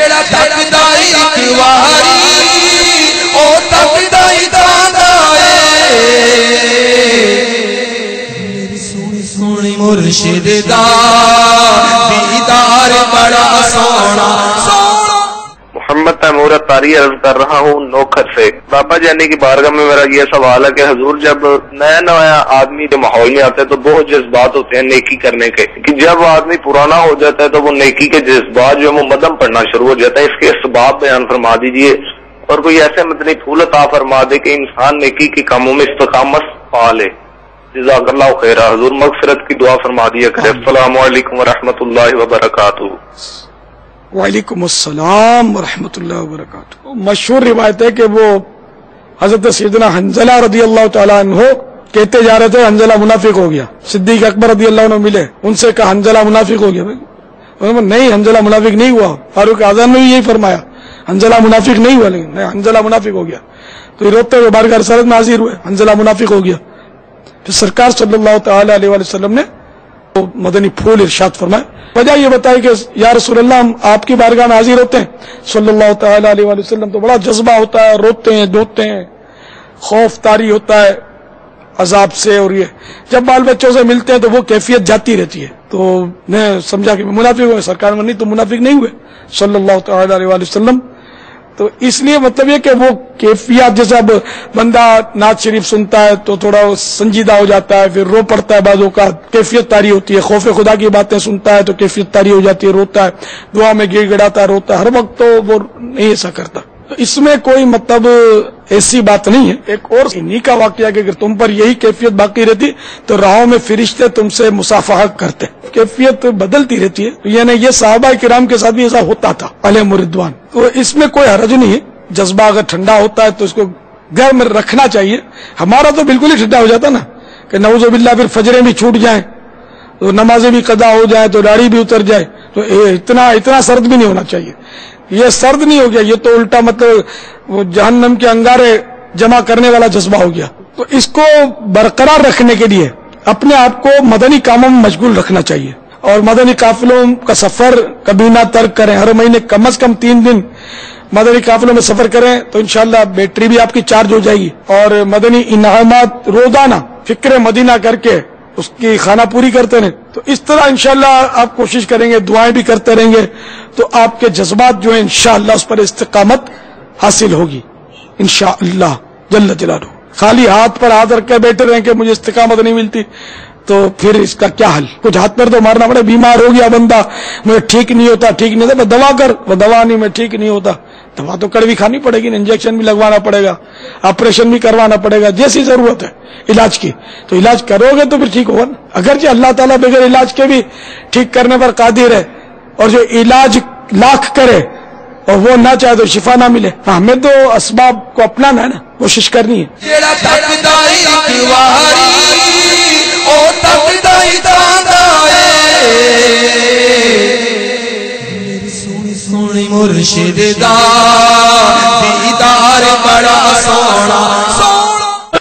جیڑا تکدا ایک واری او تکدا ہی داندا اے میری سونی سونی مرشد دا دیدار بڑا سونا محمد تیمور اتاری عرض کر رہا ہوں نوکھر سے۔ بابا جانی کی بارگاہ میں میرا یہ سوال ہے کہ حضور جب نیا آدمی کے ماحول میں آتا ہے تو بہت جذبات ہوتے ہیں نیکی کرنے کے، کہ جب آدمی پرانا ہو جاتا ہے تو وہ نیکی کے جذبات جو ہے وہ مدم پڑنا شروع ہو جاتا ہے، اس کے اسباب بیان فرما دیجئے، اور کوئی ایسے مدنی پھول عطا فرما دے کہ انسان نیکی کے کاموں میں استقامت پا لے۔ جزاک اللہ خیر، حضور مغفرت کی دعا فرما دیا کرے۔ السلام علیکم ورحمۃ اللہ وبرکاتہ۔ وعلیکم السلام ورحمۃ اللہ وبرکاتہ۔ مشہور روایت ہے کہ وہ حضرت سیدنا حنظلہ رضی اللہ تعالیٰ عنہ کہتے جا رہے تھے حنظلہ منافق ہو گیا، صدیق اکبر رضی اللہ عنہ ملے، ان سے کہا حنظلہ منافق ہو گیا، نہیں حنظلہ منافق نہیں ہوا، فاروق اعظم نے بھی یہی فرمایا حنظلہ منافق نہیں ہوا، لیکن نہیں حنظلہ منافق ہو گیا، تو یہ روتے ہوئے بارگاہ رسالت میں حاضر ہوئے، حنظلہ منافق ہو گیا۔ پھر سرکار صلی اللہ تعالی علیہ وسلم نے مدنی پھول ارشاد فرمائے، وجہ یہ بتائی کہ یا رسول اللہ ہم آپ کی بارگاہ میں حاضر ہوتے ہیں صلی اللہ تعالی علیہ وسلم، تو بڑا جذبہ ہوتا ہے، روتے ہیں دھوتے ہیں، خوف طاری ہوتا ہے عذاب سے، اور یہ جب بال بچوں سے ملتے ہیں تو وہ کیفیت جاتی رہتی ہے، تو میں سمجھا کہ میں منافق ہوں، سرکار میں نہیں تو منافق نہیں ہوئے صلی اللہ تعالی علیہ وسلم۔ تو اس لیے مطلب یہ کہ وہ کیفیت، جیسے اب بندہ نعت شریف سنتا ہے تو تھوڑا سنجیدہ ہو جاتا ہے، پھر رو پڑتا ہے، بعضوں کا کیفیت طاری ہوتی ہے، خوف خدا کی باتیں سنتا ہے تو کیفیت طاری ہو جاتی ہے، روتا ہے، دعا میں گڑ گڑاتا ہے، روتا ہے، ہر وقت تو وہ نہیں ایسا کرتا۔ اس میں کوئی مطلب ایسی بات نہیں ہے۔ ایک اور انہی کا واقعہ کہ اگر تم پر یہی کیفیت باقی رہتی تو راہوں میں فرشتے تم سے مصافحہ کرتے، کیفیت بدلتی رہتی ہے، یعنی یہ صحابہ کرام کے ساتھ بھی ایسا ہوتا تھا علیہم الرضوان، تو اس میں کوئی حرج نہیں ہے۔ جذبہ اگر ٹھنڈا ہوتا ہے تو اس کو گھر میں رکھنا چاہیے، ہمارا تو بالکل ہی ٹھنڈا ہو جاتا نا کہ نعوذ باللہ پھر فجریں بھی چھوٹ جائیں تو نمازیں بھی قضا ہو جائے تو داڑھی بھی اتر جائے، تو اتنا سرد بھی نہیں ہونا چاہیے، یہ سرد نہیں ہو گیا، یہ تو الٹا مطلب وہ جہنم کے انگارے جمع کرنے والا جذبہ ہو گیا۔ تو اس کو برقرار رکھنے کے لیے اپنے آپ کو مدنی کاموں میں مشغول رکھنا چاہیے، اور مدنی قافلوں کا سفر کبھی نہ ترک کریں، ہر مہینے کم از کم 3 دن مدنی قافلوں میں سفر کریں تو انشاءاللہ بیٹری بھی آپ کی چارج ہو جائے گی، اور مدنی انعامات روزانہ فکر مدینہ کر کے اس کی خانہ پوری کرتے رہیں، تو اس طرح انشاءاللہ آپ کوشش کریں گے، دعائیں بھی کرتے رہیں گے تو آپ کے جذبات جو ہیں انشاءاللہ اس پر استقامت حاصل ہوگی انشاءاللہ جل جلالہ۔ خالی ہاتھ پر ہاتھ رکھ کے بیٹھے رہیں کہ مجھے استقامت نہیں ملتی تو پھر اس کا کیا حل؟ کچھ ہاتھ پر تو مارنا پڑے، بیمار ہو گیا بندہ، مجھے ٹھیک نہیں ہوتا، دوا کر، وہ دوا نہیں، میں ٹھیک نہیں ہوتا، دوا تو کڑوی کھانی پڑے گی، انجیکشن بھی لگوانا پڑے گا، آپریشن بھی کروانا پڑے گا، جیسی ضرورت ہے علاج کی تو علاج کرو گے تو پھر ٹھیک ہوگا نا۔ اگرچہ اللہ تعالیٰ بغیر علاج کے بھی ٹھیک کرنے پر قادر ہے، اور جو علاج لاکھ کرے اور وہ نہ چاہے تو شفا نہ ملے، ہمیں تو اسباب کو اپنانا ہے نا، کوشش کرنی ہے۔ جیڑا تکدا ایک واری او تکدا ہی داندا اے میری سونی سونی مرشد دا